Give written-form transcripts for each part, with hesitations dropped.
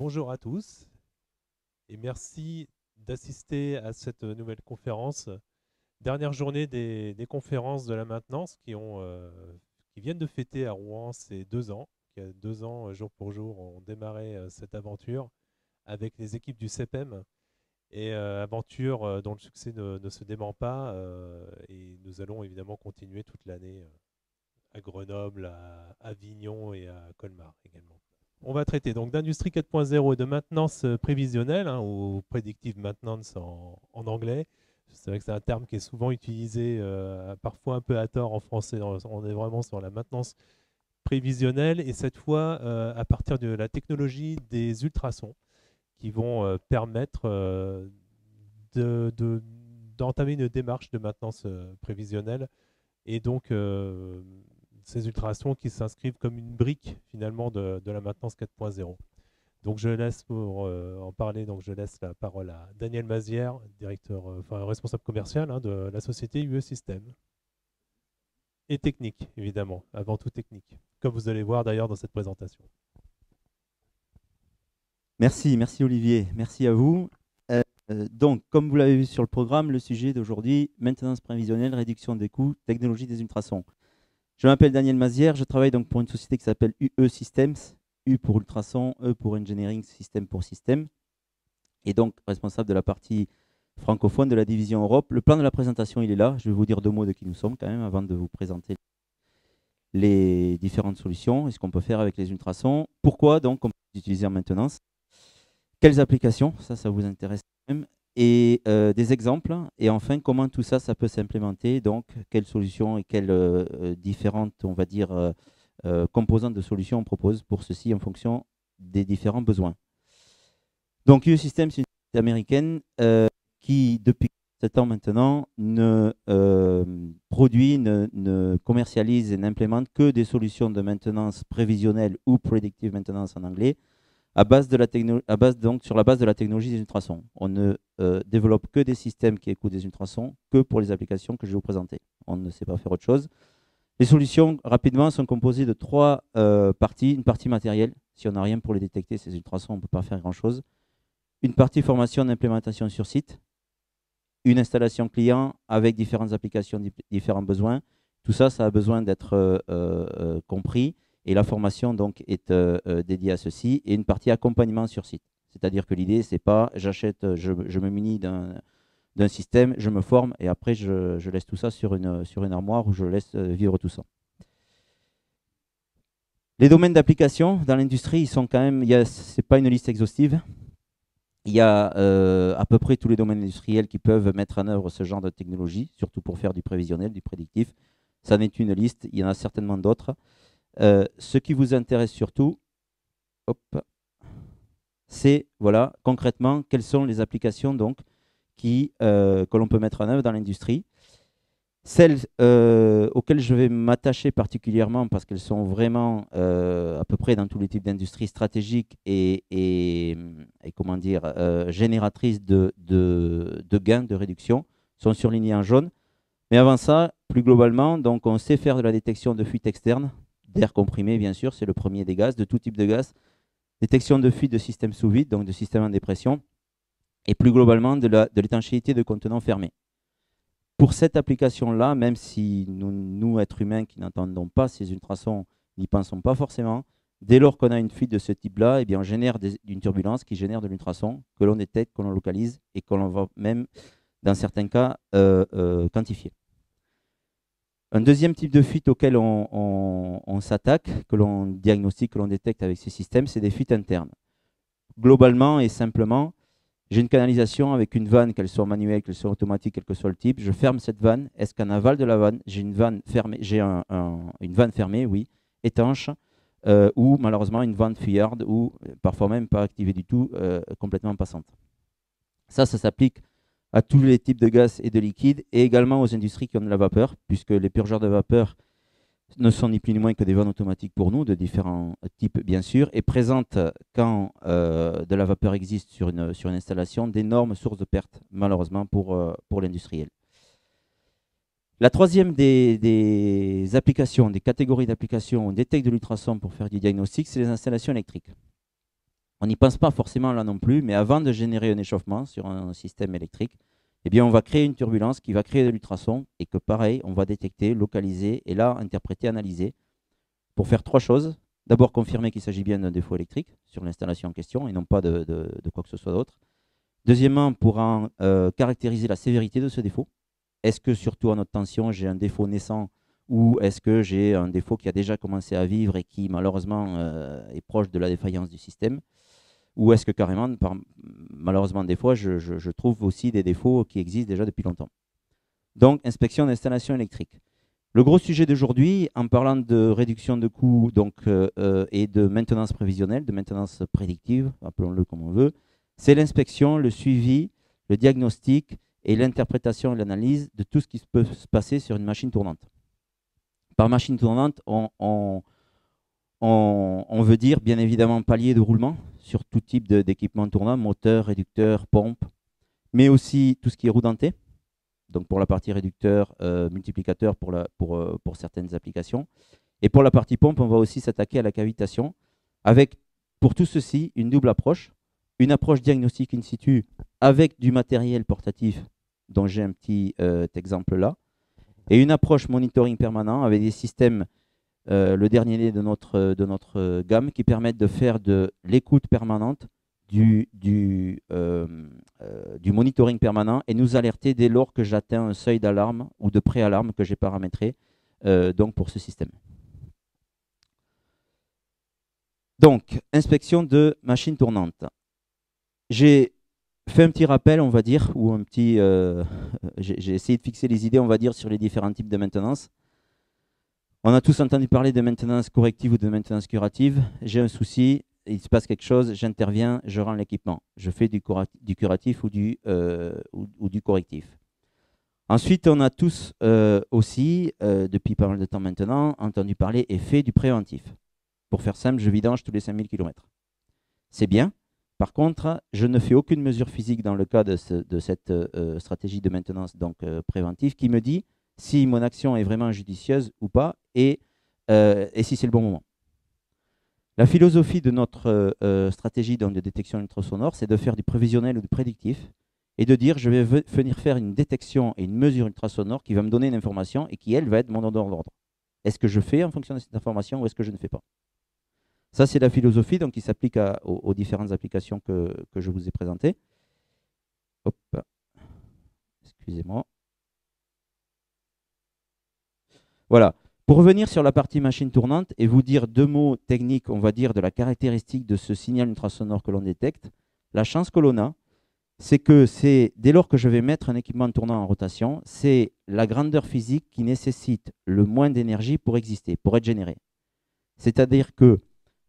bonjour à tous et merci d'assister à cette nouvelle conférence. Dernière journée des conférences de la maintenance qui viennent de fêter à Rouen ces 2 ans. Il y a 2 ans, jour pour jour, on démarrait cette aventure avec les équipes du CEPEM et aventure dont le succès ne se dément pas. Et nous allons évidemment continuer toute l'année à Grenoble, à Avignon et à Colmar également. On va traiter donc d'industrie 4.0 et de maintenance prévisionnelle, ou predictive maintenance en anglais. C'est vrai que c'est un terme qui est souvent utilisé, parfois un peu à tort en français. On est vraiment sur la maintenance prévisionnelle et cette fois à partir de la technologie des ultrasons qui vont permettre d'entamer une démarche de maintenance prévisionnelle et donc ces ultrasons qui s'inscrivent comme une brique finalement de la maintenance 4.0. Donc je laisse pour en parler, donc je laisse la parole à Daniel Mazière, responsable commercial de la société UE System. Et technique, évidemment, avant tout technique, comme vous allez voir d'ailleurs dans cette présentation. Merci Olivier, merci à vous. Donc, comme vous l'avez vu sur le programme, le sujet d'aujourd'hui, maintenance prévisionnelle, réduction des coûts, technologie des ultrasons. Je m'appelle Daniel Mazière, je travaille donc pour une société qui s'appelle UE Systems, U pour ultrasons, E pour engineering, système pour système, et donc responsable de la partie francophone de la division Europe. Le plan de la présentation, il est là. Je vais vous dire 2 mots de qui nous sommes quand même avant de vous présenter les différentes solutions et ce qu'on peut faire avec les ultrasons. Pourquoi donc on peut les utiliser en maintenance? Quelles applications? Ça vous intéresse quand même. Et des exemples. Et enfin, comment tout ça, ça peut s'implémenter. Donc, quelles solutions et quelles différentes, on va dire, composantes de solutions on propose pour ceci en fonction des différents besoins. Donc, UE Systems, c'est une société américaine qui, depuis 7 ans maintenant, ne produit, ne commercialise et n'implémente que des solutions de maintenance prévisionnelle ou predictive maintenance en anglais, sur la base de la technologie des ultrasons. On ne développe que des systèmes qui écoutent des ultrasons que pour les applications que je vais vous présenter. On ne sait pas faire autre chose. Les solutions, rapidement, sont composées de 3 parties. Une partie matérielle. Si on n'a rien pour les détecter, ces ultrasons, on ne peut pas faire grand-chose. Une partie formation d'implémentation sur site. Une installation client avec différentes applications, différents besoins. Tout ça, ça a besoin d'être compris. Et la formation donc est dédiée à ceci. Et une partie accompagnement sur site. C'est-à-dire que l'idée, c'est pas j'achète, je me munis d'un système, je me forme et après je laisse tout ça sur une armoire où je laisse vivre tout ça. Les domaines d'application dans l'industrie, ils sont quand même, c'est pas une liste exhaustive. Il y a à peu près tous les domaines industriels qui peuvent mettre en œuvre ce genre de technologie, surtout pour faire du prévisionnel, du prédictif. Ça n'est une liste, il y en a certainement d'autres. Ce qui vous intéresse surtout, c'est voilà, concrètement quelles sont les applications donc, que l'on peut mettre en œuvre dans l'industrie. Celles auxquelles je vais m'attacher particulièrement parce qu'elles sont vraiment à peu près dans tous les types d'industries stratégiques et comment dire, génératrices de gains, de réduction, sont surlignées en jaune. Mais avant ça, plus globalement, donc on sait faire de la détection de fuite externe, d'air comprimé bien sûr, c'est le premier des gaz, de tout type de gaz, détection de fuite de systèmes sous vide, donc de systèmes en dépression, et plus globalement de l'étanchéité de contenants fermés. Pour cette application-là, même si nous, êtres humains qui n'entendons pas ces ultrasons, n'y pensons pas forcément, dès lors qu'on a une fuite de ce type-là, eh bien, on génère une turbulence qui génère de l'ultrason que l'on détecte, que l'on localise et que l'on va même, dans certains cas, quantifier. Un deuxième type de fuite auquel on s'attaque, que l'on diagnostique, que l'on détecte avec ces systèmes, c'est des fuites internes. Globalement et simplement, j'ai une canalisation avec une vanne, qu'elle soit manuelle, qu'elle soit automatique, quel que soit le type. Je ferme cette vanne. Est-ce qu'en aval de la vanne, j'ai une vanne fermée, une vanne fermée, oui, étanche, ou malheureusement une vanne fuyarde, ou parfois même pas activée du tout, complètement passante. Ça s'applique à tous les types de gaz et de liquides, et également aux industries qui ont de la vapeur, puisque les purgeurs de vapeur ne sont ni plus ni moins que des vannes automatiques pour nous, de différents types bien sûr, et présentent, quand de la vapeur existe sur une installation, d'énormes sources de pertes, malheureusement pour l'industriel. La troisième des applications, des catégories d'applications où on détecte de l'ultrason pour faire du diagnostic, c'est les installations électriques. On n'y pense pas forcément là non plus, mais avant de générer un échauffement sur un système électrique, eh bien, on va créer une turbulence qui va créer de l'ultrason et que pareil, on va détecter, localiser et là, interpréter, analyser pour faire 3 choses. D'abord, confirmer qu'il s'agit bien d'un défaut électrique sur l'installation en question et non pas de quoi que ce soit d'autre. Deuxièmement, pour caractériser la sévérité de ce défaut. Est-ce que surtout en haute tension, j'ai un défaut naissant ou est-ce que j'ai un défaut qui a déjà commencé à vivre et qui malheureusement est proche de la défaillance du système? Ou est-ce que carrément, malheureusement des fois, je trouve aussi des défauts qui existent déjà depuis longtemps. Donc, inspection d'installation électrique. Le gros sujet d'aujourd'hui, en parlant de réduction de coûts et de maintenance prévisionnelle, de maintenance prédictive, appelons-le comme on veut, c'est l'inspection, le suivi, le diagnostic et l'interprétation et l'analyse de tout ce qui peut se passer sur une machine tournante. Par machine tournante, on veut dire bien évidemment palier de roulement sur tout type d'équipement tournant, moteur, réducteur, pompe, mais aussi tout ce qui est roue dentée. Donc pour la partie réducteur, multiplicateur pour certaines applications. Et pour la partie pompe, on va aussi s'attaquer à la cavitation avec, pour tout ceci, une double approche. Une approche diagnostique in situ avec du matériel portatif, dont j'ai un petit exemple là, et une approche monitoring permanent avec des systèmes, le dernier né de notre gamme, qui permettent de faire de l'écoute permanente, du monitoring permanent et nous alerter dès lors que j'atteins un seuil d'alarme ou de préalarme que j'ai paramétré donc pour ce système. Donc, inspection de machine tournante. J'ai fait un petit rappel, on va dire, ou un petit... j'ai essayé de fixer les idées, on va dire, sur les différents types de maintenance. On a tous entendu parler de maintenance corrective ou de maintenance curative. J'ai un souci, il se passe quelque chose, j'interviens, je rends l'équipement. Je fais du curatif ou du correctif. Ensuite, on a tous aussi, depuis pas mal de temps maintenant, entendu parler et fait du préventif. Pour faire simple, je vidange tous les 5000 km. C'est bien. Par contre, je ne fais aucune mesure physique dans le cas de cette stratégie de maintenance préventive qui me dit si mon action est vraiment judicieuse ou pas et si c'est le bon moment. La philosophie de notre stratégie de détection ultrasonore, c'est de faire du prévisionnel ou du prédictif et de dire je vais venir faire une détection et une mesure ultrasonore qui va me donner une information et qui, elle, va être mon ordre d'ordre. Est-ce que je fais en fonction de cette information ou est-ce que je ne fais pas? Ça, c'est la philosophie donc, qui s'applique aux différentes applications que je vous ai présentées. Hop. Excusez-moi. Voilà. Pour revenir sur la partie machine tournante et vous dire 2 mots techniques, on va dire, de la caractéristique de ce signal ultrasonore que l'on détecte, la chance que l'on a, c'est que dès lors que je vais mettre un équipement tournant en rotation, c'est la grandeur physique qui nécessite le moins d'énergie pour exister, pour être générée. C'est-à-dire que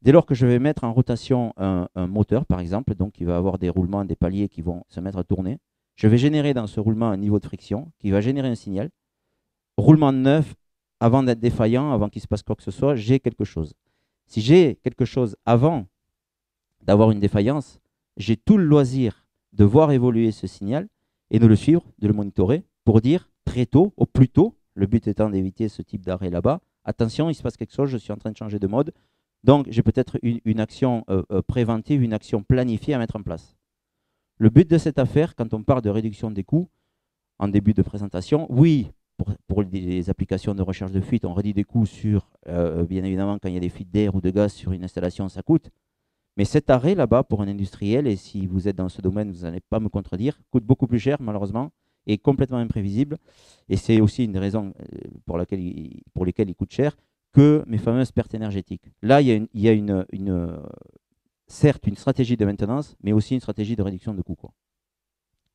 dès lors que je vais mettre en rotation un moteur, par exemple, donc qui va avoir des roulements, des paliers qui vont se mettre à tourner, je vais générer dans ce roulement un niveau de friction qui va générer un signal. Roulement neuf, avant d'être défaillant, avant qu'il se passe quoi que ce soit, j'ai quelque chose. Si j'ai quelque chose avant d'avoir une défaillance, j'ai tout le loisir de voir évoluer ce signal et de le suivre, de le monitorer pour dire très tôt, au plus tôt, le but étant d'éviter ce type d'arrêt là-bas, attention, il se passe quelque chose, je suis en train de changer de mode. Donc, j'ai peut-être une action préventive, une action planifiée à mettre en place. Le but de cette affaire, quand on parle de réduction des coûts, en début de présentation, oui, pour les applications de recherche de fuite, on réduit des coûts sur, bien évidemment, quand il y a des fuites d'air ou de gaz sur une installation, ça coûte. Mais cet arrêt là-bas, pour un industriel, et si vous êtes dans ce domaine, vous n'allez pas me contredire, coûte beaucoup plus cher, malheureusement, et complètement imprévisible. Et c'est aussi une des raisons pour lesquelles il coûte cher, que mes fameuses pertes énergétiques. Là, il y a certes une stratégie de maintenance, mais aussi une stratégie de réduction de coûts.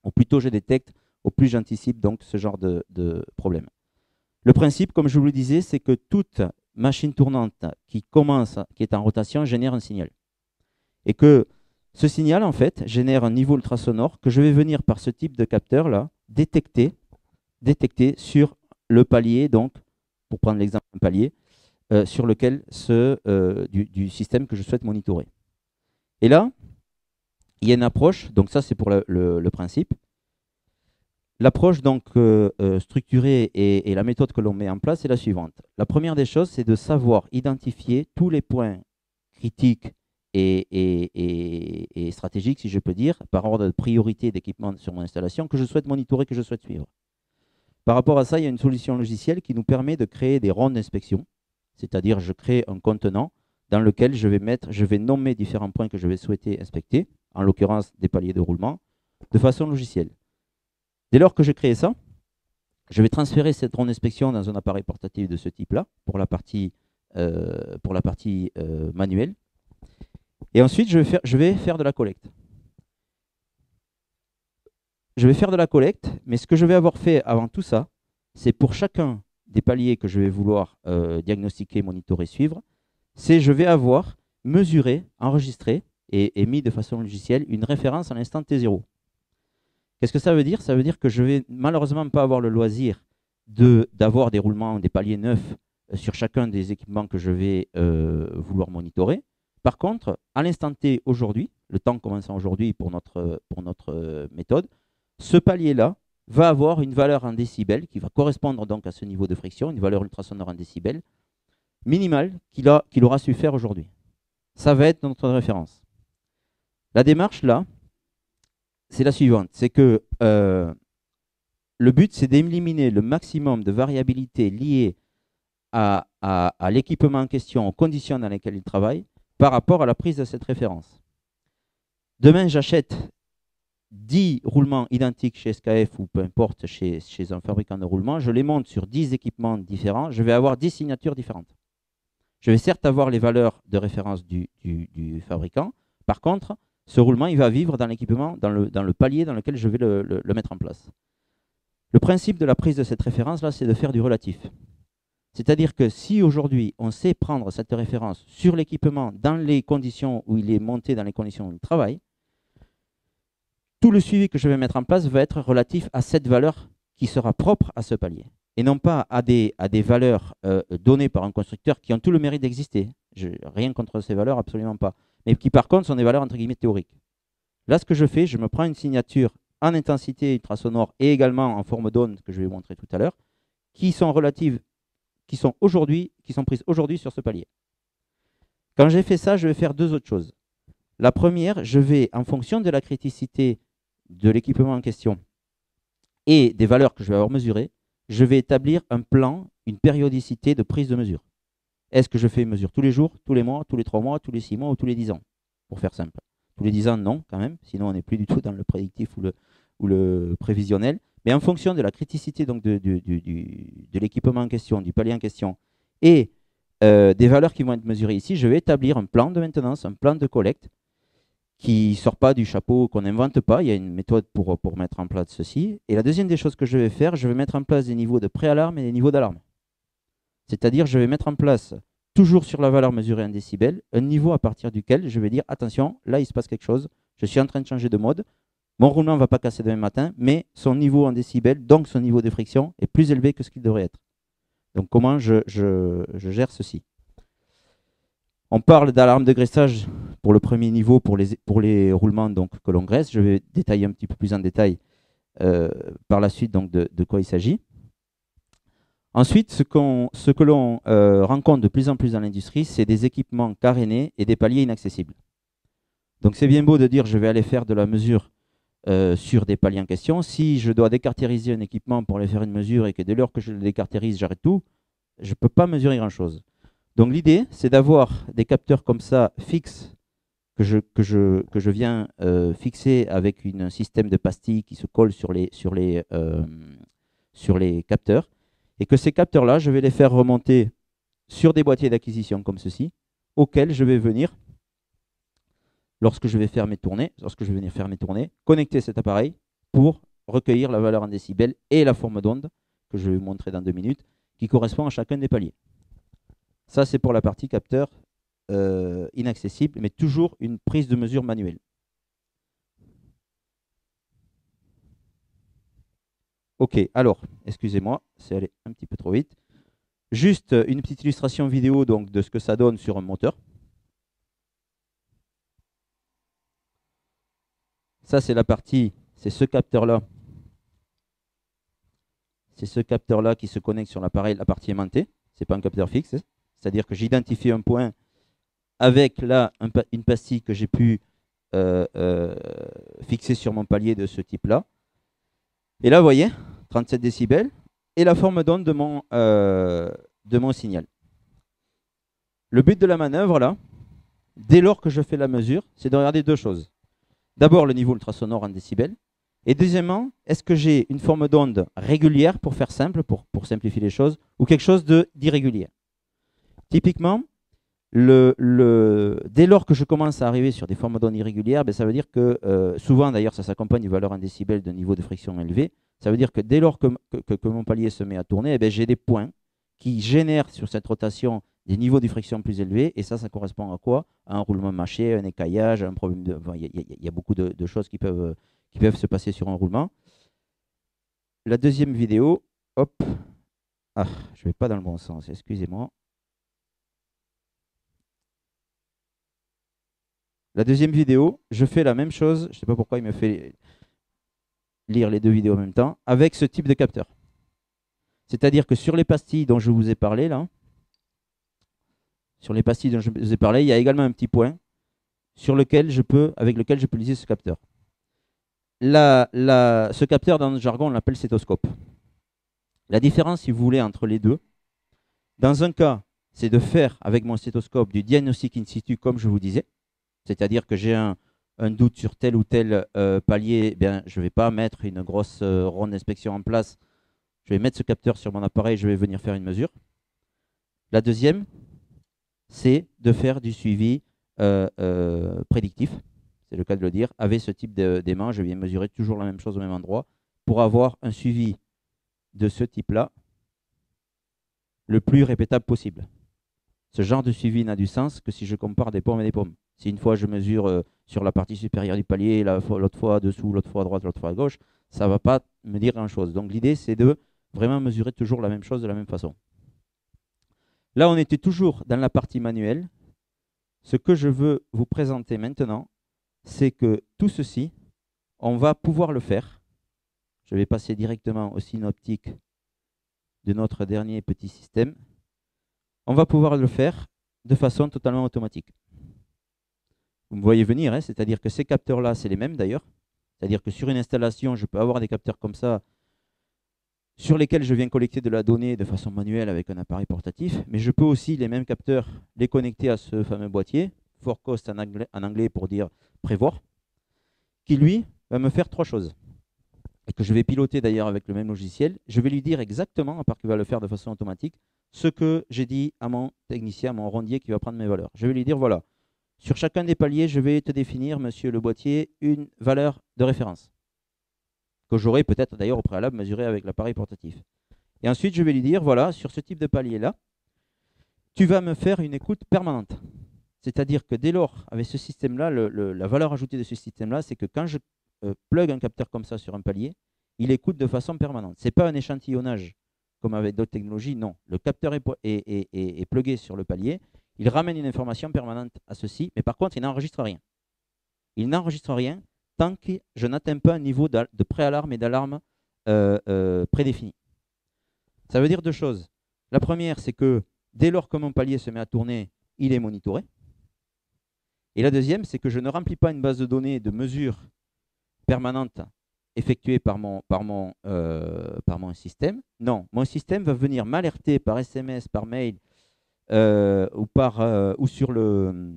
Au plus tôt je détecte, au plus j'anticipe donc ce genre de problème. Le principe, comme je vous le disais, c'est que toute machine tournante qui est en rotation, génère un signal. Et que ce signal, en fait, génère un niveau ultrasonore que je vais venir, par ce type de capteur-là, détecter sur le palier, donc, pour prendre l'exemple d'un palier, sur lequel du système que je souhaite monitorer. Et là, il y a une approche, donc ça c'est pour le principe. L'approche donc structurée et la méthode que l'on met en place est la suivante. La première des choses, c'est de savoir identifier tous les points critiques et stratégique, si je peux dire, par ordre de priorité d'équipement sur mon installation, que je souhaite monitorer, que je souhaite suivre. Par rapport à ça, il y a une solution logicielle qui nous permet de créer des rondes d'inspection, c'est-à-dire je crée un contenant dans lequel je vais nommer différents points que je vais souhaiter inspecter, en l'occurrence des paliers de roulement, de façon logicielle. Dès lors que j'ai créé ça, je vais transférer cette ronde d'inspection dans un appareil portatif de ce type-là, pour la partie manuelle. Et ensuite, je vais faire de la collecte. Je vais faire de la collecte, mais ce que je vais avoir fait avant tout ça, c'est pour chacun des paliers que je vais vouloir diagnostiquer, monitorer, suivre, c'est je vais avoir mesuré, enregistré et mis de façon logicielle une référence à l'instant T0. Qu'est-ce que ça veut dire? Ça veut dire que je vais malheureusement pas avoir le loisir d'avoir des roulements, des paliers neufs sur chacun des équipements que je vais vouloir monitorer. Par contre, à l'instant T aujourd'hui, le temps commençant aujourd'hui pour notre méthode, ce palier-là va avoir une valeur en décibels qui va correspondre donc à ce niveau de friction, une valeur ultrasonore en décibels minimale qu'il aura su faire aujourd'hui. Ça va être notre référence. La démarche là, c'est la suivante, c'est que le but c'est d'éliminer le maximum de variabilité liée à l'équipement en question, aux conditions dans lesquelles il travaille, par rapport à la prise de cette référence. Demain, j'achète 10 roulements identiques chez SKF ou peu importe chez un fabricant de roulements, je les monte sur 10 équipements différents, je vais avoir 10 signatures différentes. Je vais certes avoir les valeurs de référence du fabricant, par contre, ce roulement, il va vivre dans l'équipement, dans le palier dans lequel je vais le mettre en place. Le principe de la prise de cette référence-là, c'est de faire du relatif. C'est-à-dire que si aujourd'hui, on sait prendre cette référence sur l'équipement dans les conditions où il est monté, dans les conditions où il travaille, tout le suivi que je vais mettre en place va être relatif à cette valeur qui sera propre à ce palier. Et non pas à des valeurs données par un constructeur qui ont tout le mérite d'exister. Rien contre ces valeurs, absolument pas. Mais qui par contre sont des valeurs entre guillemets théoriques. Là, ce que je fais, je me prends une signature en intensité ultrasonore et également en forme d'onde que je vais vous montrer tout à l'heure, qui sont relatives, qui sont prises aujourd'hui sur ce palier. Quand j'ai fait ça, je vais faire deux autres choses. La première, je vais, en fonction de la criticité de l'équipement en question et des valeurs que je vais avoir mesurées, je vais établir un plan, une périodicité de prise de mesure. Est-ce que je fais une mesure tous les jours, tous les mois, tous les 3 mois, tous les 6 mois ou tous les 10 ans? Pour faire simple. Tous les 10 ans, non, quand même. Sinon, on n'est plus du tout dans le prédictif ou le prévisionnel. Mais en fonction de la criticité donc, de l'équipement en question, du palier en question, et des valeurs qui vont être mesurées ici, je vais établir un plan de maintenance, un plan de collecte, qui ne sort pas du chapeau, qu'on n'invente pas. Il y a une méthode pour mettre en place ceci. Et la deuxième des choses que je vais faire, je vais mettre en place des niveaux de préalarme et des niveaux d'alarme. C'est-à-dire, je vais mettre en place, toujours sur la valeur mesurée en décibels, un niveau à partir duquel je vais dire, attention, là, il se passe quelque chose, je suis en train de changer de mode, mon roulement ne va pas casser demain matin, mais son niveau en décibels, donc son niveau de friction, est plus élevé que ce qu'il devrait être. Donc, comment je gère ceci? On parle d'alarme de graissage pour le premier niveau, pour les roulements donc, que l'on graisse. Je vais détailler un petit peu plus en détail par la suite donc, de quoi il s'agit. Ensuite, ce que l'on rencontre de plus en plus dans l'industrie, c'est des équipements carénés et des paliers inaccessibles. Donc c'est bien beau de dire je vais aller faire de la mesure sur des paliers en question. Si je dois décaractériser un équipement pour aller faire une mesure et que dès lors que je le décaractérise, j'arrête tout, je ne peux pas mesurer grand-chose. Donc l'idée, c'est d'avoir des capteurs comme ça fixes que je viens fixer avec un système de pastilles qui se colle sur les capteurs. Et que ces capteurs-là, je vais les faire remonter sur des boîtiers d'acquisition comme ceci, auxquels je vais venir, lorsque je vais venir faire mes tournées, connecter cet appareil pour recueillir la valeur en décibels et la forme d'onde, que je vais vous montrer dans 2 minutes, qui correspond à chacun des paliers. Ça, c'est pour la partie capteur inaccessible, mais toujours une prise de mesure manuelle. Ok, alors, excusez-moi, c'est allé un petit peu trop vite. Juste une petite illustration vidéo donc, de ce que ça donne sur un moteur. Ça, c'est la partie, c'est ce capteur-là. C'est ce capteur-là qui se connecte sur l'appareil, la partie aimantée. Ce n'est pas un capteur fixe. C'est-à-dire que j'identifie un point avec là une pastille que j'ai pu fixer sur mon palier de ce type-là. Et là, vous voyez, 37 décibels et la forme d'onde de mon signal. Le but de la manœuvre, là, dès lors que je fais la mesure, c'est de regarder deux choses. D'abord, le niveau ultrasonore en décibels. Et deuxièmement, est-ce que j'ai une forme d'onde régulière, pour faire simple, pour simplifier les choses, ou quelque chose d'irrégulier. Typiquement, dès lors que je commence à arriver sur des formes d'onde irrégulières, ben, ça veut dire que, souvent d'ailleurs, ça s'accompagne d'une valeur en décibels de niveau de friction élevé. Ça veut dire que dès lors que mon palier se met à tourner, eh ben, j'ai des points qui génèrent sur cette rotation des niveaux de friction plus élevés. Et ça correspond à quoi? À un roulement mâché, un écaillage, un problème de. Il y a beaucoup de choses qui peuvent se passer sur un roulement. La deuxième vidéo, hop, ah, je ne vais pas dans le bon sens, excusez-moi. La deuxième vidéo, je fais la même chose, je ne sais pas pourquoi il me fait lire les deux vidéos en même temps, avec ce type de capteur. C'est-à-dire que sur les pastilles dont je vous ai parlé, là, sur les pastilles dont je vous ai parlé, il y a également un petit point avec lequel je peux utiliser ce capteur. Ce capteur, dans le jargon, on l'appelle stéthoscope. La différence, si vous voulez, entre les deux, dans un cas, c'est de faire avec mon stéthoscope du diagnostic in situ, comme je vous disais. C'est-à-dire que j'ai un doute sur tel ou tel palier, eh bien, je ne vais pas mettre une grosse ronde d'inspection en place. Je vais mettre ce capteur sur mon appareil, je vais venir faire une mesure. La deuxième, c'est de faire du suivi prédictif, c'est le cas de le dire. Avec ce type d'aimant, je viens mesurer toujours la même chose au même endroit pour avoir un suivi de ce type-là le plus répétable possible. Ce genre de suivi n'a du sens que si je compare des pommes et des pommes. Si une fois je mesure sur la partie supérieure du palier, l'autre fois dessous, l'autre fois à droite, l'autre fois à gauche, ça ne va pas me dire grand-chose. Donc l'idée, c'est de vraiment mesurer toujours la même chose de la même façon. Là, on était toujours dans la partie manuelle. Ce que je veux vous présenter maintenant, c'est que tout ceci, on va pouvoir le faire. Je vais passer directement au synoptique de notre dernier petit système. On va pouvoir le faire de façon totalement automatique. Vous me voyez venir, hein, c'est-à-dire que ces capteurs-là, c'est les mêmes d'ailleurs. C'est-à-dire que sur une installation, je peux avoir des capteurs comme ça, sur lesquels je viens collecter de la donnée de façon manuelle avec un appareil portatif, mais je peux aussi, les mêmes capteurs, les connecter à ce fameux boîtier, forecast en anglais pour dire prévoir, qui lui va me faire trois choses. Et que je vais piloter d'ailleurs avec le même logiciel. Je vais lui dire exactement, à part qu'il va le faire de façon automatique, ce que j'ai dit à mon technicien, à mon rondier qui va prendre mes valeurs. Je vais lui dire, voilà, sur chacun des paliers, je vais te définir, monsieur le boîtier, une valeur de référence, que j'aurai peut-être d'ailleurs au préalable mesuré avec l'appareil portatif. Et ensuite, je vais lui dire, voilà, sur ce type de palier-là, tu vas me faire une écoute permanente. C'est-à-dire que dès lors, avec ce système-là, la valeur ajoutée de ce système-là, c'est que quand je plug un capteur comme ça sur un palier, il écoute de façon permanente. Ce n'est pas un échantillonnage comme avec d'autres technologies, non. Le capteur est plugué sur le palier, il ramène une information permanente à ceci, mais par contre, il n'enregistre rien. Il n'enregistre rien tant que je n'atteins pas un niveau de préalarme et d'alarme prédéfini. Ça veut dire deux choses. La première, c'est que dès lors que mon palier se met à tourner, il est monitoré. Et la deuxième, c'est que je ne remplis pas une base de données de mesures permanentes effectuées par mon système. Non, mon système va venir m'alerter par SMS, par mail ou sur le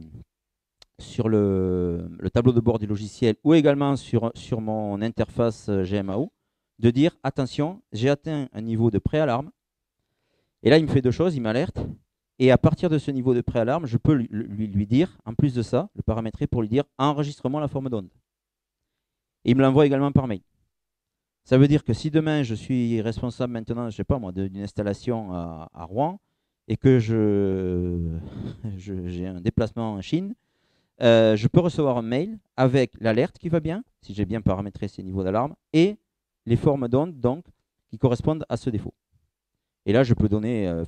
tableau de bord du logiciel ou également sur mon interface GMAO, de dire attention, j'ai atteint un niveau de préalarme. Et là, il me fait deux choses, il m'alerte. Et à partir de ce niveau de préalarme, je peux lui dire, en plus de ça, le paramétrer pour lui dire enregistrement la forme d'onde. Et il me l'envoie également par mail. Ça veut dire que si demain je suis responsable maintenant, je ne sais pas moi, d'une installation à Rouen et que j'ai un déplacement en Chine, je peux recevoir un mail avec l'alerte qui va bien, si j'ai bien paramétré ces niveaux d'alarme, et les formes d'onde donc qui correspondent à ce défaut. Et là, je peux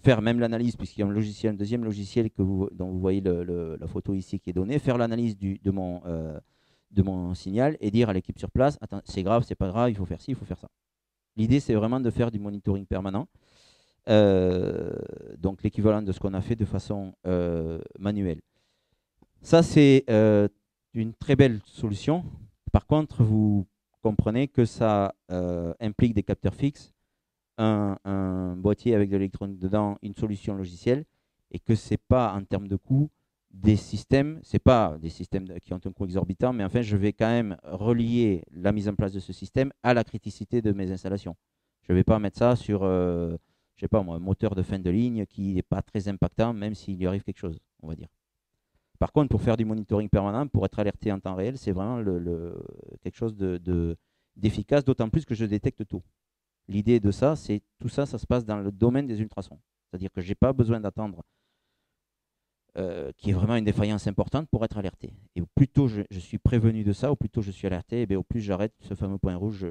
faire même l'analyse, puisqu'il y a un deuxième logiciel dont vous voyez la photo ici qui est donnée, faire l'analyse de mon signal et dire à l'équipe sur place, attends, c'est grave, c'est pas grave, il faut faire ci, il faut faire ça. L'idée, c'est vraiment de faire du monitoring permanent, donc l'équivalent de ce qu'on a fait de façon manuelle. Ça, c'est une très belle solution. Par contre, vous comprenez que ça implique des capteurs fixes, un boîtier avec de l'électronique dedans, une solution logicielle, et que ce n'est pas en termes de coût des systèmes, c'est pas des systèmes qui ont un coût exorbitant, mais enfin, je vais quand même relier la mise en place de ce système à la criticité de mes installations. Je ne vais pas mettre ça sur, je sais pas moi, un moteur de fin de ligne qui n'est pas très impactant, même s'il lui arrive quelque chose, on va dire. Par contre, pour faire du monitoring permanent, pour être alerté en temps réel, c'est vraiment quelque chose d'efficace, d'autant plus que je détecte tout. L'idée de ça, c'est tout ça, ça se passe dans le domaine des ultrasons. C'est-à-dire que je n'ai pas besoin d'attendre qu'il y ait vraiment une défaillance importante pour être alerté. Et au plus tôt je suis prévenu de ça, au plus tôt je suis alerté, et bien au plus j'arrête ce fameux point rouge,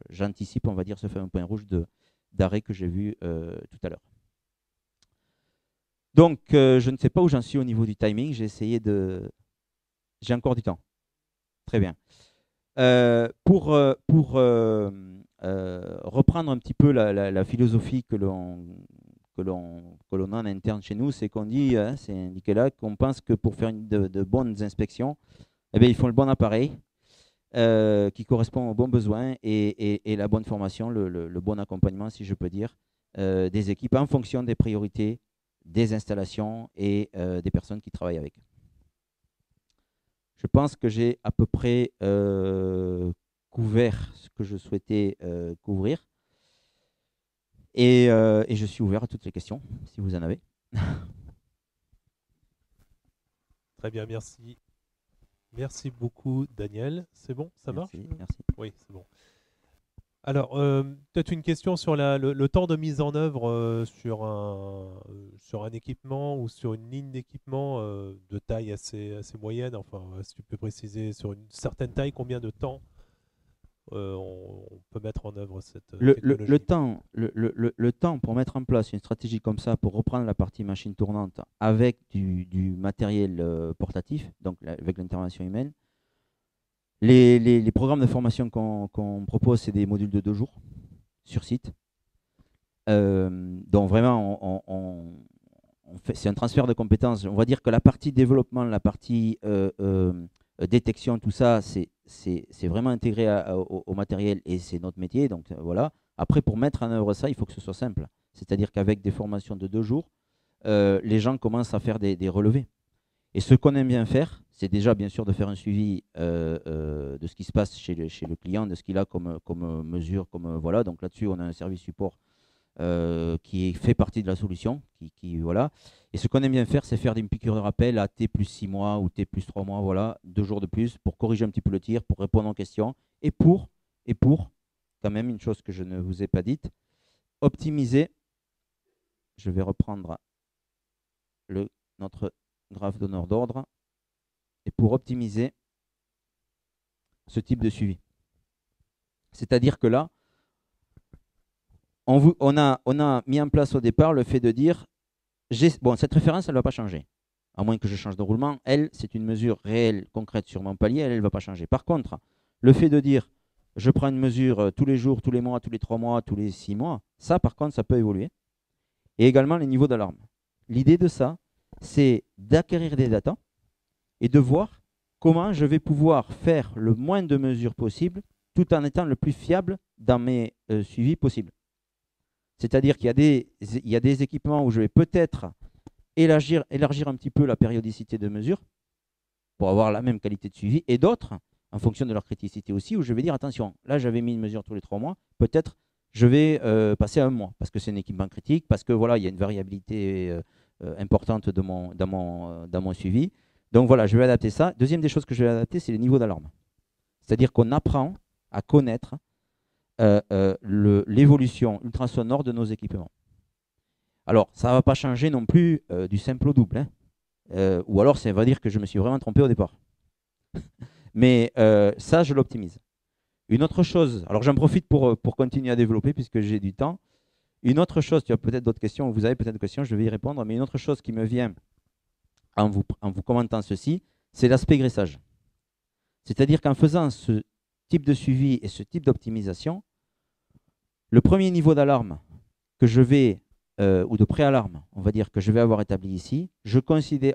j'anticipe, on va dire, ce fameux point rouge d'arrêt que j'ai vu tout à l'heure. Donc, je ne sais pas où j'en suis au niveau du timing. J'ai essayé de... J'ai encore du temps. Très bien. Pour reprendre un petit peu la philosophie que l'on a en interne chez nous, c'est qu'on dit, hein, c'est indiqué là, qu'on pense que pour faire de bonnes inspections, eh bien, il faut le bon appareil qui correspond aux bons besoins et la bonne formation, le bon accompagnement, si je peux dire, des équipes en fonction des priorités, des installations et des personnes qui travaillent avec. Je pense que j'ai à peu près couvert ce que je souhaitais couvrir. Et je suis ouvert à toutes les questions, si vous en avez. Très bien, merci. Merci beaucoup, Daniel. C'est bon, ça marche? Merci. Oui, c'est bon. Alors, peut-être une question sur le temps de mise en œuvre sur un équipement ou sur une ligne d'équipement de taille assez moyenne. Enfin, si tu peux préciser sur une certaine taille, combien de temps on peut mettre en œuvre cette technologie. Le temps pour mettre en place une stratégie comme ça, pour reprendre la partie machine tournante avec du matériel portatif, donc avec l'intervention humaine, les programmes de formation qu'on propose, c'est des modules de 2 jours sur site. Donc vraiment, c'est un transfert de compétences. On va dire que la partie développement, la partie détection, tout ça, c'est vraiment intégré au matériel et c'est notre métier. Donc voilà. Après, pour mettre en œuvre ça, il faut que ce soit simple. C'est-à-dire qu'avec des formations de 2 jours, les gens commencent à faire des relevés. Et ce qu'on aime bien faire, c'est déjà bien sûr de faire un suivi de ce qui se passe chez le client, de ce qu'il a comme mesure, voilà. Donc là-dessus, on a un service support qui fait partie de la solution, voilà. Et ce qu'on aime bien faire, c'est faire des piqûres de rappel à T plus 6 mois ou T plus 3 mois, voilà, 2 jours de plus pour corriger un petit peu le tir, pour répondre aux questions et pour quand même une chose que je ne vous ai pas dite, optimiser. Je vais reprendre notre graphe donneur d'ordre et pour optimiser ce type de suivi. C'est-à-dire que là, on a mis en place au départ le fait de dire bon, cette référence, elle ne va pas changer. À moins que je change de roulement, elle, c'est une mesure réelle, concrète sur mon palier, elle ne va pas changer. Par contre, le fait de dire je prends une mesure tous les jours, tous les mois, tous les 3 mois, tous les 6 mois, ça, par contre, ça peut évoluer. Et également les niveaux d'alarme. L'idée de ça, c'est d'acquérir des datas et de voir comment je vais pouvoir faire le moins de mesures possible tout en étant le plus fiable dans mes suivis possibles. C'est-à-dire qu'il y a des équipements où je vais peut-être élargir un petit peu la périodicité de mesure pour avoir la même qualité de suivi, et d'autres, en fonction de leur criticité aussi, où je vais dire attention, là j'avais mis une mesure tous les 3 mois, peut-être je vais passer à 1 mois, parce que c'est un équipement critique, parce que voilà, il y a une variabilité importante dans mon suivi. Donc voilà, je vais adapter ça. Deuxième des choses que je vais adapter, c'est le niveau d'alarme. C'est-à-dire qu'on apprend à connaître l'évolution ultrasonore de nos équipements. Alors, ça ne va pas changer non plus du simple au double. Hein. Ou alors, ça va dire que je me suis vraiment trompé au départ. Mais ça, je l'optimise. Une autre chose, alors j'en profite pour continuer à développer puisque j'ai du temps. Une autre chose, tu as peut-être d'autres questions, vous avez peut-être des questions, je vais y répondre, mais une autre chose qui me vient en vous commentant ceci, c'est l'aspect graissage. C'est-à-dire qu'en faisant ce type de suivi et ce type d'optimisation, le premier niveau d'alarme que je vais, ou de préalarme, on va dire, que je vais avoir établi ici,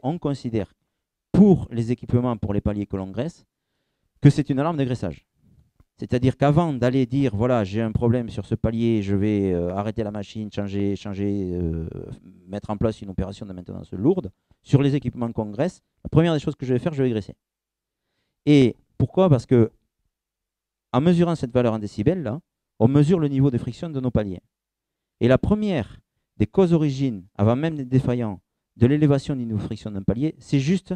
on considère pour les équipements, pour les paliers que l'on graisse, que c'est une alarme de graissage. C'est-à-dire qu'avant d'aller dire, voilà, j'ai un problème sur ce palier, je vais arrêter la machine, mettre en place une opération de maintenance lourde, sur les équipements qu'on graisse, la première des choses que je vais faire, je vais graisser. Et pourquoi? Parce que en mesurant cette valeur en décibels, là, on mesure le niveau de friction de nos paliers. Et la première des causes origines, avant même d'être défaillant, de l'élévation du niveau de friction d'un palier, c'est juste,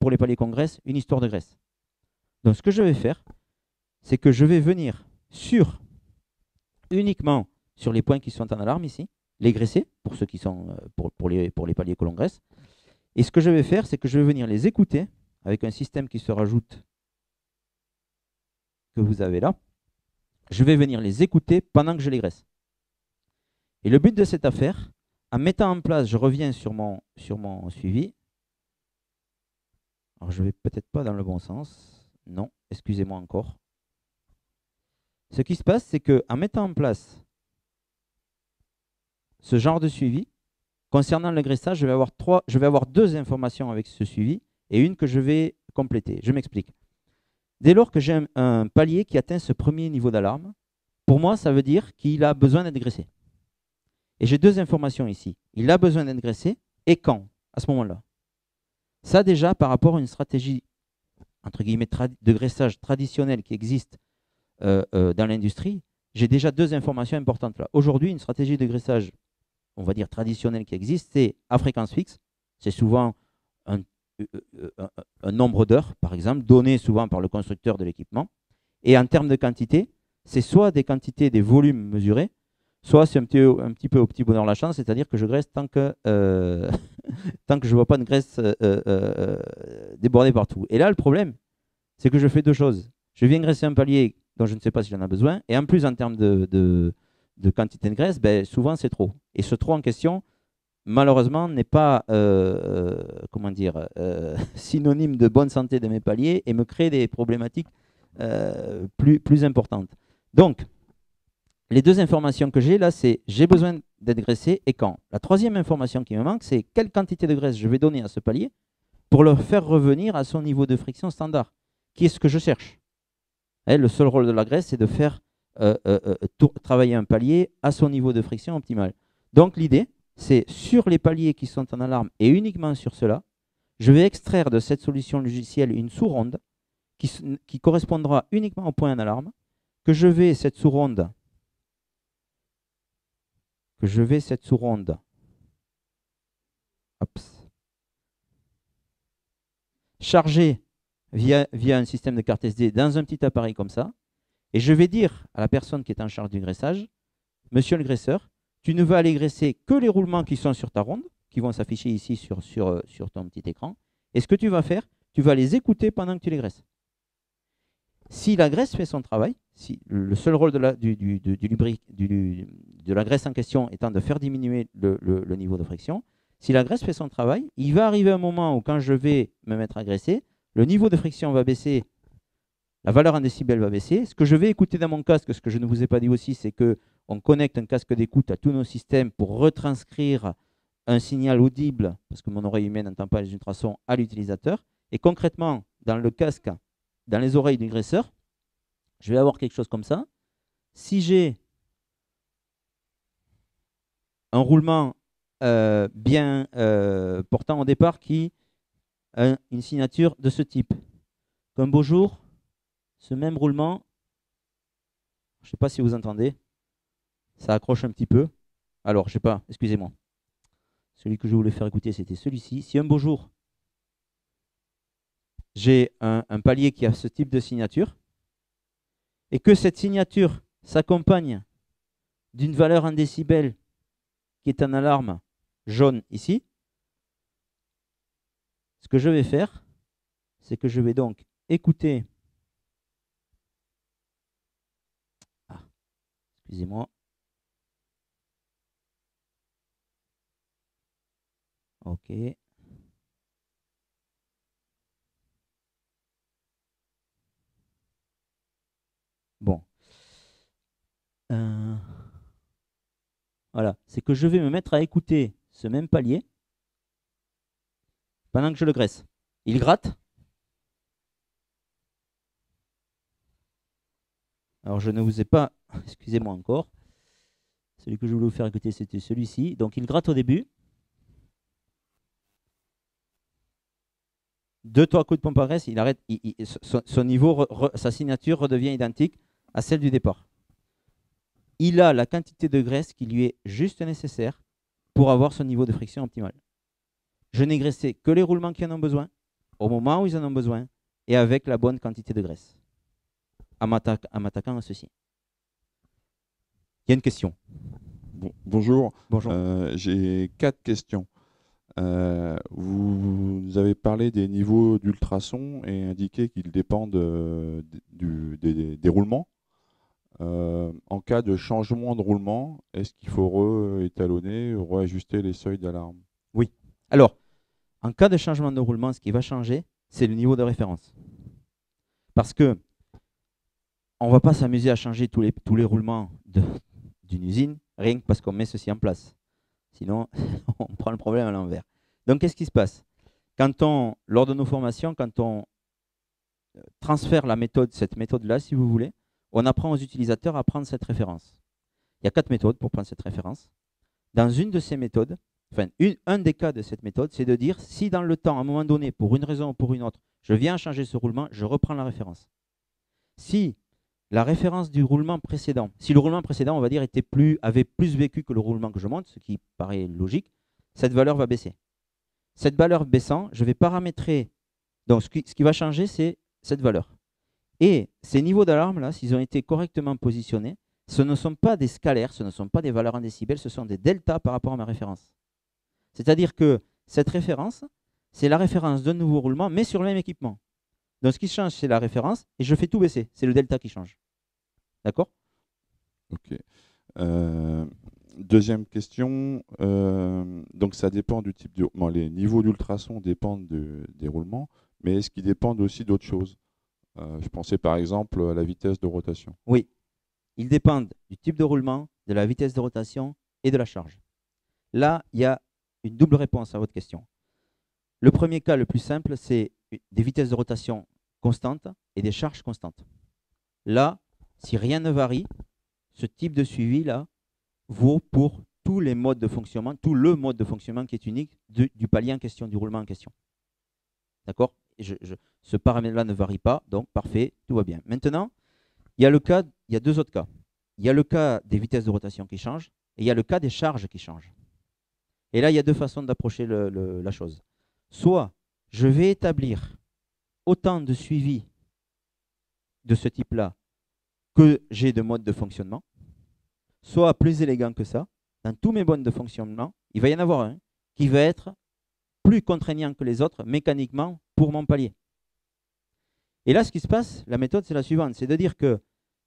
pour les paliers qu'on graisse, une histoire de graisse. Donc ce que je vais faire, c'est que je vais venir uniquement sur les points qui sont en alarme ici, les graisser, pour ceux qui sont pour les paliers que l'on graisse. Et ce que je vais faire, c'est que je vais venir les écouter avec un système qui se rajoute, que vous avez là. Je vais venir les écouter pendant que je les graisse. Et le but de cette affaire, en mettant en place, je reviens sur mon suivi. Alors, je ne vais peut-être pas dans le bon sens. Non, excusez-moi encore. Ce qui se passe, c'est qu'en mettant en place ce genre de suivi, concernant le graissage, je vais avoir deux informations avec ce suivi et une que je vais compléter. Je m'explique. Dès lors que j'ai un palier qui atteint ce premier niveau d'alarme, pour moi, ça veut dire qu'il a besoin d'être graissé. Et j'ai deux informations ici. Il a besoin d'être graissé et quand, à ce moment-là. Ça déjà, par rapport à une stratégie, entre guillemets, de graissage traditionnelle qui existe dans l'industrie, j'ai déjà deux informations importantes là. Aujourd'hui, une stratégie de graissage, on va dire traditionnelle qui existe, c'est à fréquence fixe. C'est souvent un nombre d'heures, par exemple, donné souvent par le constructeur de l'équipement. Et en termes de quantité, c'est soit des quantités, des volumes mesurés, soit c'est un petit peu au petit bonheur la chance, c'est-à-dire que je graisse tant que je ne vois pas de graisse déborder partout. Et là, le problème, c'est que je fais deux choses. Je viens graisser un palier dont je ne sais pas si j'en ai besoin, et en plus, en termes de quantité de graisse, ben, souvent c'est trop. Et ce trop en question, malheureusement, n'est pas synonyme de bonne santé de mes paliers et me crée des problématiques plus importantes. Donc, les deux informations que j'ai là, c'est j'ai besoin d'être graissé et quand. La troisième information qui me manque, c'est quelle quantité de graisse je vais donner à ce palier pour le faire revenir à son niveau de friction standard, qui est ce que je cherche. Et le seul rôle de la graisse, c'est de faire travailler un palier à son niveau de friction optimal. Donc l'idée, c'est sur les paliers qui sont en alarme et uniquement sur cela, je vais extraire de cette solution logicielle une sous-ronde qui correspondra uniquement au point en alarme, que je vais cette sous-ronde charger via un système de carte SD dans un petit appareil comme ça, et je vais dire à la personne qui est en charge du graissage, monsieur le graisseur, tu ne vas aller graisser que les roulements qui sont sur ta ronde, qui vont s'afficher ici sur ton petit écran, et ce que tu vas faire, tu vas les écouter pendant que tu les graisses. Si la graisse fait son travail, si le seul rôle de la graisse en question étant de faire diminuer le niveau de friction, si la graisse fait son travail, il va arriver un moment où quand je vais me mettre à graisser, le niveau de friction va baisser, la valeur en décibels va baisser. Ce que je vais écouter dans mon casque, ce que je ne vous ai pas dit aussi, c'est qu'on connecte un casque d'écoute à tous nos systèmes pour retranscrire un signal audible, parce que mon oreille humaine n'entend pas les ultrasons, à l'utilisateur. Et concrètement, dans le casque, dans les oreilles du graisseur, je vais avoir quelque chose comme ça. Si j'ai un roulement bien portant au départ qui a une signature de ce type, qu'un beau jour, ce même roulement, je ne sais pas si vous entendez, ça accroche un petit peu. Alors, je ne sais pas, excusez-moi. Celui que je voulais faire écouter, c'était celui-ci. Si un beau jour, j'ai un palier qui a ce type de signature, et que cette signature s'accompagne d'une valeur en décibels qui est en alarme jaune ici, ce que je vais faire, c'est que je vais donc écouter. Excusez-moi. OK. Bon. Voilà. C'est que je vais me mettre à écouter ce même palier pendant que je le graisse. Il gratte. Alors, je ne vous ai pas, excusez-moi encore, celui que je voulais vous faire écouter, c'était celui-ci. Donc, il gratte au début. 2-3 coups de pompe à graisse, il arrête, son niveau, sa signature redevient identique à celle du départ. Il a la quantité de graisse qui lui est juste nécessaire pour avoir son niveau de friction optimal. Je n'ai graissé que les roulements qui en ont besoin, au moment où ils en ont besoin, et avec la bonne quantité de graisse, en m'attaquant à ceci. Il y a une question. Bonjour. Bonjour. J'ai 4 questions. Vous avez parlé des niveaux d'ultrasons et indiqué qu'ils dépendent des roulements. En cas de changement de roulement, est-ce qu'il faut réétalonner, réajuster les seuils d'alarme? Oui. Alors, en cas de changement de roulement, ce qui va changer, c'est le niveau de référence. Parce que on ne va pas s'amuser à changer tous les roulements d'une usine, rien que parce qu'on met ceci en place. Sinon, on prend le problème à l'envers. Donc, qu'est-ce qui se passe? Lors de nos formations, quand on transfère cette méthode-là, si vous voulez, on apprend aux utilisateurs à prendre cette référence. Il y a 4 méthodes pour prendre cette référence. Dans une de ces méthodes, un des cas de cette méthode, c'est de dire si dans le temps, à un moment donné, pour une raison ou pour une autre, je viens changer ce roulement, je reprends la référence. Si la référence du roulement précédent, si le roulement précédent, on va dire, avait plus vécu que le roulement que je monte, ce qui paraît logique, cette valeur va baisser. Cette valeur baissant, je vais paramétrer. Donc, ce qui va changer, c'est cette valeur. Et ces niveaux d'alarme, là, s'ils ont été correctement positionnés, ce ne sont pas des scalaires, ce ne sont pas des valeurs en décibels, ce sont des deltas par rapport à ma référence. C'est-à-dire que cette référence, c'est la référence d'un nouveau roulement, mais sur le même équipement. Donc, ce qui change, c'est la référence, et je fais tout baisser. C'est le delta qui change. D'accord? Ok. Deuxième question. Donc, ça dépend du type de... Bon, les niveaux d'ultrasons dépendent des roulements, mais est-ce qu'ils dépendent aussi d'autres choses? Je pensais par exemple à la vitesse de rotation. Oui. Ils dépendent du type de roulement, de la vitesse de rotation et de la charge. Là, il y a une double réponse à votre question. Le premier cas, le plus simple, c'est des vitesses de rotation constantes et des charges constantes. Là, si rien ne varie, ce type de suivi-là vaut pour tous les modes de fonctionnement, tout le mode de fonctionnement qui est unique du palier en question, du roulement en question. D'accord? Ce paramètre-là ne varie pas, donc parfait, tout va bien. Maintenant, il y a 2 autres cas. Il y a le cas des vitesses de rotation qui changent et il y a le cas des charges qui changent. Et là, il y a 2 façons d'approcher la chose. Soit je vais établir autant de suivi de ce type-là que j'ai de modes de fonctionnement, soit plus élégant que ça, dans tous mes modes de fonctionnement, il va y en avoir un qui va être plus contraignant que les autres mécaniquement pour mon palier. Et là, ce qui se passe, la méthode, c'est la suivante, c'est de dire que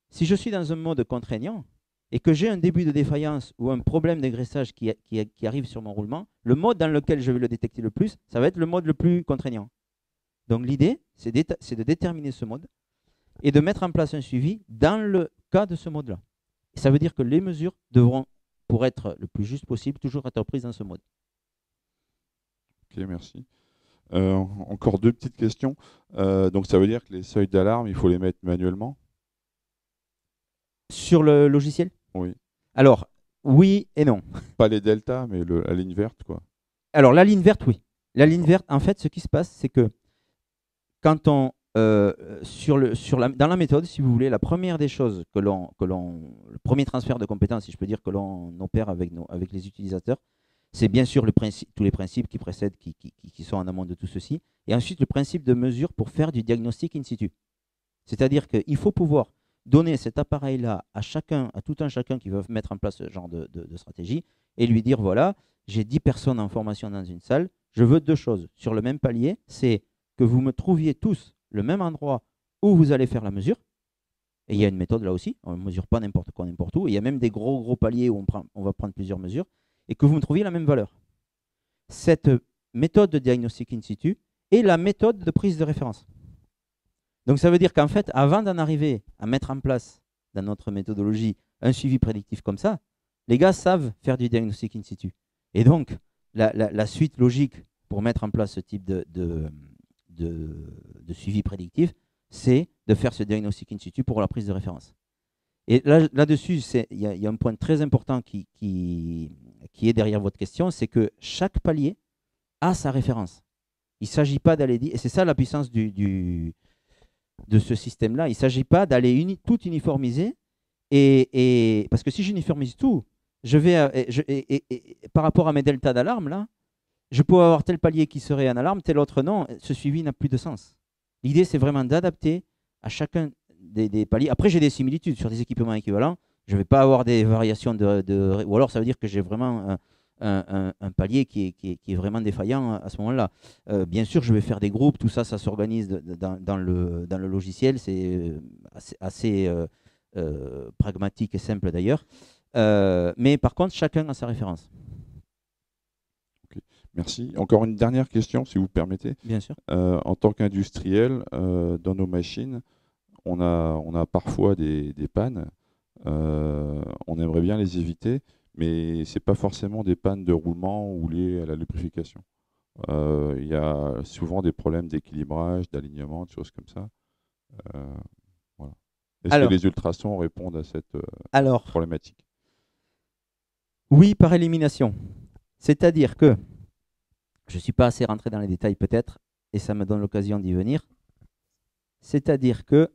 si je suis dans un mode contraignant et que j'ai un début de défaillance ou un problème dégraissage qui arrive sur mon roulement, le mode dans lequel je vais le détecter le plus, ça va être le mode le plus contraignant. Donc l'idée, c'est de déterminer ce mode et de mettre en place un suivi dans le cas de ce mode-là. Et ça veut dire que les mesures devront, pour être le plus juste possible, toujours être prises dans ce mode. Ok, merci. Encore 2 petites questions. Donc ça veut dire que les seuils d'alarme, il faut les mettre manuellement? Sur le logiciel? Oui. Alors, oui et non. Pas les deltas, mais la ligne verte, quoi. Alors, la ligne verte, oui. La ligne verte, en fait, ce qui se passe, c'est que quand on... dans la méthode, si vous voulez, la première des choses le premier transfert de compétences, si je peux dire, que l'on opère avec les utilisateurs, c'est bien sûr tous les principes qui précèdent, qui sont en amont de tout ceci, et ensuite le principe de mesure pour faire du diagnostic in situ. C'est-à-dire qu'il faut pouvoir donner cet appareil-là à tout un chacun qui veut mettre en place ce genre de stratégie, et lui dire, voilà, j'ai 10 personnes en formation dans une salle, je veux 2 choses. Sur le même palier, c'est que vous me trouviez tous le même endroit où vous allez faire la mesure. Et il y a une méthode là aussi, on ne mesure pas n'importe quoi, n'importe où. Il y a même des gros paliers où on va prendre plusieurs mesures et que vous me trouviez la même valeur. Cette méthode de diagnostic in situ est la méthode de prise de référence. Donc ça veut dire qu'en fait, avant d'en arriver à mettre en place dans notre méthodologie un suivi prédictif comme ça, les gars savent faire du diagnostic in situ. Et donc, la suite logique pour mettre en place ce type de suivi prédictif, c'est de faire ce diagnostic in situ pour la prise de référence. Et là-dessus, il y a un point très important qui est derrière votre question, c'est que chaque palier a sa référence. Il ne s'agit pas d'aller dire, et c'est ça la puissance de ce système-là, il ne s'agit pas d'aller tout uniformiser, parce que si j'uniformise tout, par rapport à mes deltas d'alarme, là, je peux avoir tel palier qui serait en alarme, tel autre non, ce suivi n'a plus de sens. L'idée, c'est vraiment d'adapter à chacun des paliers. Après, j'ai des similitudes sur des équipements équivalents. Je ne vais pas avoir des variations ou alors ça veut dire que j'ai vraiment un palier qui est vraiment défaillant à ce moment-là. Bien sûr, je vais faire des groupes, tout ça, ça s'organise dans le logiciel. C'est assez pragmatique et simple d'ailleurs. Mais par contre, chacun a sa référence. Okay. Merci. Encore une dernière question, si vous permettez. Bien sûr. En tant qu'industriel, dans nos machines, on a parfois des pannes. On aimerait bien les éviter, mais ce n'est pas forcément des pannes de roulement ou liées à la lubrification. Il y a souvent des problèmes d'équilibrage, d'alignement, de choses comme ça. Voilà. Est-ce que les ultrasons répondent à cette problématique? Oui, par élimination. C'est-à-dire que, je ne suis pas assez rentré dans les détails peut-être, et ça me donne l'occasion d'y venir. C'est-à-dire que,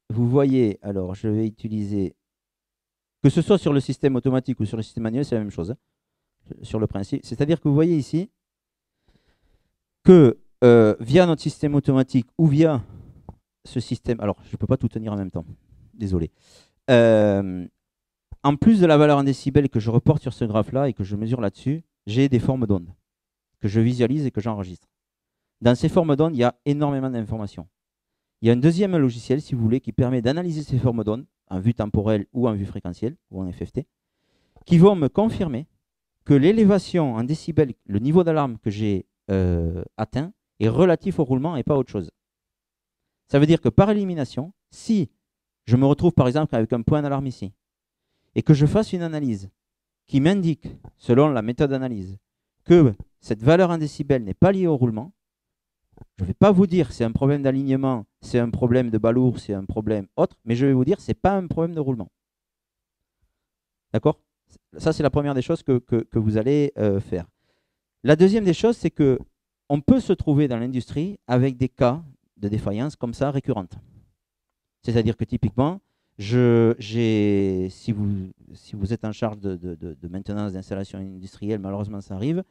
vous voyez, alors je vais utiliser, que ce soit sur le système automatique ou sur le système manuel, c'est la même chose, hein, sur le principe. C'est-à-dire que vous voyez ici que via notre système automatique ou via ce système, alors je ne peux pas tout tenir en même temps, désolé. En plus de la valeur en décibels que je reporte sur ce graphe-là et que je mesure là-dessus, j'ai des formes d'ondes que je visualise et que j'enregistre. Dans ces formes d'ondes, il y a énormément d'informations. Il y a un deuxième logiciel, si vous voulez, qui permet d'analyser ces formes d'ondes en vue temporelle ou en vue fréquentielle, ou en FFT, qui vont me confirmer que l'élévation en décibels, le niveau d'alarme que j'ai atteint, est relatif au roulement et pas autre chose. Ça veut dire que par élimination, si je me retrouve par exemple avec un point d'alarme ici, et que je fasse une analyse qui m'indique, selon la méthode d'analyse, que cette valeur en décibels n'est pas liée au roulement, je ne vais pas vous dire c'est un problème d'alignement, c'est un problème de balourd, c'est un problème autre, mais je vais vous dire c'est pas un problème de roulement. D'accord? Ça, c'est la première des choses que vous allez faire. La deuxième des choses, c'est qu'on peut se trouver dans l'industrie avec des cas de défaillance comme ça récurrentes. C'est-à-dire que typiquement, si vous êtes en charge de maintenance d'installation industrielle, malheureusement ça arrive,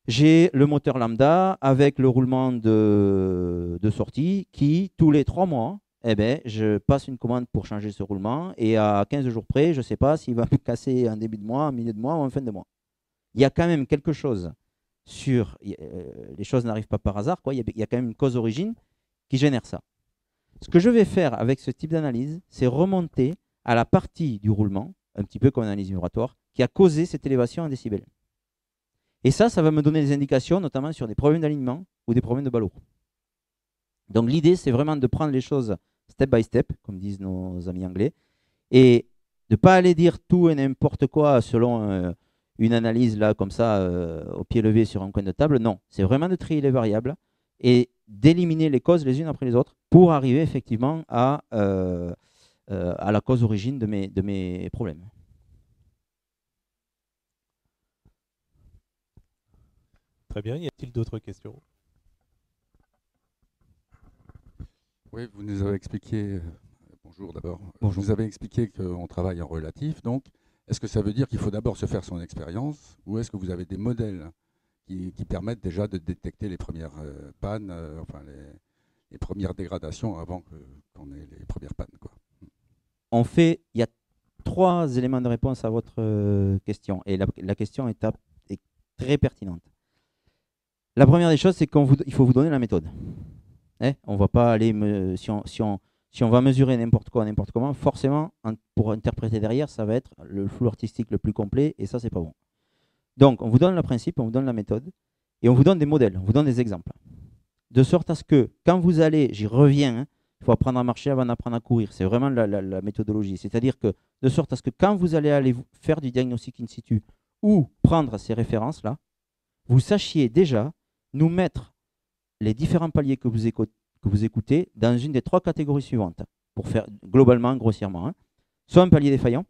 j'ai le moteur lambda avec le roulement de sortie qui, tous les 3 mois, je passe une commande pour changer ce roulement et à 15 jours près, je ne sais pas s'il va me casser en début de mois, en milieu de mois ou en fin de mois. Il y a quand même quelque chose sur... les choses n'arrivent pas par hasard, quoi. Il y a quand même une cause origine qui génère ça. Ce que je vais faire avec ce type d'analyse, c'est remonter à la partie du roulement, un petit peu comme l'analyse vibratoire, qui a causé cette élévation en décibels. Et ça va me donner des indications, notamment sur des problèmes d'alignement ou des problèmes de balourd. Donc l'idée, c'est vraiment de prendre les choses step by step, comme disent nos amis anglais, et de ne pas aller dire tout et n'importe quoi selon une analyse là, comme ça, au pied levé sur un coin de table. Non, c'est vraiment de trier les variables et d'éliminer les causes les unes après les autres pour arriver effectivement à la cause origine de mes problèmes. Très bien. Y a-t-il d'autres questions? Oui, vous nous avez expliqué, bonjour d'abord, Bonjour. vous nous avez expliqué qu'on travaille en relatif, donc est-ce que ça veut dire qu'il faut d'abord se faire son expérience ou est-ce que vous avez des modèles qui permettent déjà de détecter les premières pannes, enfin les premières dégradations avant qu'on ait les premières pannes, quoi. Il y a 3 éléments de réponse à votre question et la question est très pertinente. La première des choses, c'est qu'il faut vous donner la méthode. On ne va pas aller, si on va mesurer n'importe quoi, n'importe comment, forcément, pour interpréter derrière, ça va être le flou artistique le plus complet, et ça, c'est pas bon. Donc, on vous donne le principe, on vous donne la méthode, et on vous donne des modèles, on vous donne des exemples. De sorte à ce que, quand vous allez, j'y reviens, il faut apprendre à marcher avant d'apprendre à courir, c'est vraiment la méthodologie. C'est-à-dire que, de sorte à ce que quand vous allez aller faire du diagnostic in situ, ou prendre ces références-là, vous sachiez déjà nous mettre les différents paliers que vous écoutez dans une des 3 catégories suivantes, pour faire globalement, grossièrement. Hein. Soit un palier défaillant,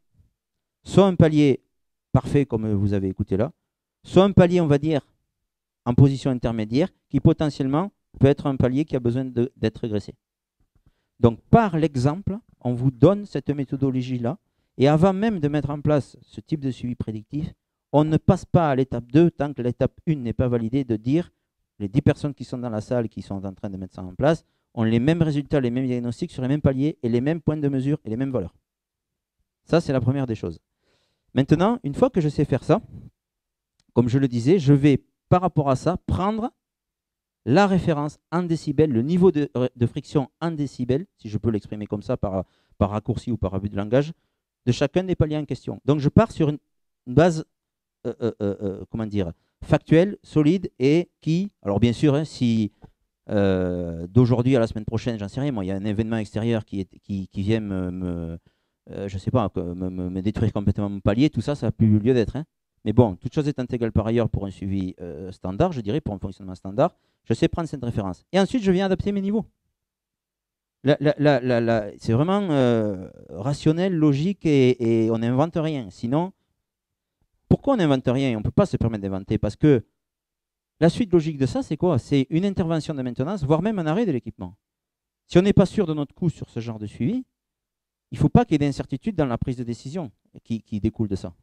soit un palier parfait, comme vous avez écouté là, soit un palier, on va dire, en position intermédiaire, qui potentiellement peut être un palier qui a besoin d'être régressé. Donc, par l'exemple, on vous donne cette méthodologie-là, et avant même de mettre en place ce type de suivi prédictif, on ne passe pas à l'étape 2 tant que l'étape 1 n'est pas validée, de dire les 10 personnes qui sont dans la salle, qui sont en train de mettre ça en place, ont les mêmes résultats, les mêmes diagnostics sur les mêmes paliers et les mêmes points de mesure et les mêmes valeurs. Ça, c'est la première des choses. Maintenant, une fois que je sais faire ça, comme je le disais, je vais, par rapport à ça, prendre la référence en décibels, le niveau de friction en décibels, si je peux l'exprimer comme ça, par raccourci ou par abus de langage, de chacun des paliers en question. Donc, je pars sur une base comment dire, factuelle, solide, et qui, alors bien sûr, hein, si d'aujourd'hui à la semaine prochaine, j'en sais rien, moi, il y a un événement extérieur qui vient je sais pas, me détruire complètement mon palier, tout ça, ça n'a plus lieu d'être. Hein. Mais bon, toute chose étant égale par ailleurs pour un suivi standard, je dirais, pour un fonctionnement standard, je sais prendre cette référence. Et ensuite, je viens adapter mes niveaux. C'est vraiment rationnel, logique, et on n'invente rien. Sinon, pourquoi on n'invente rien et on ne peut pas se permettre d'inventer? Parce que la suite logique de ça, c'est quoi? C'est une intervention de maintenance, voire même un arrêt de l'équipement. Si on n'est pas sûr de notre coût sur ce genre de suivi, il ne faut pas qu'il y ait d'incertitude dans la prise de décision qui découle de ça.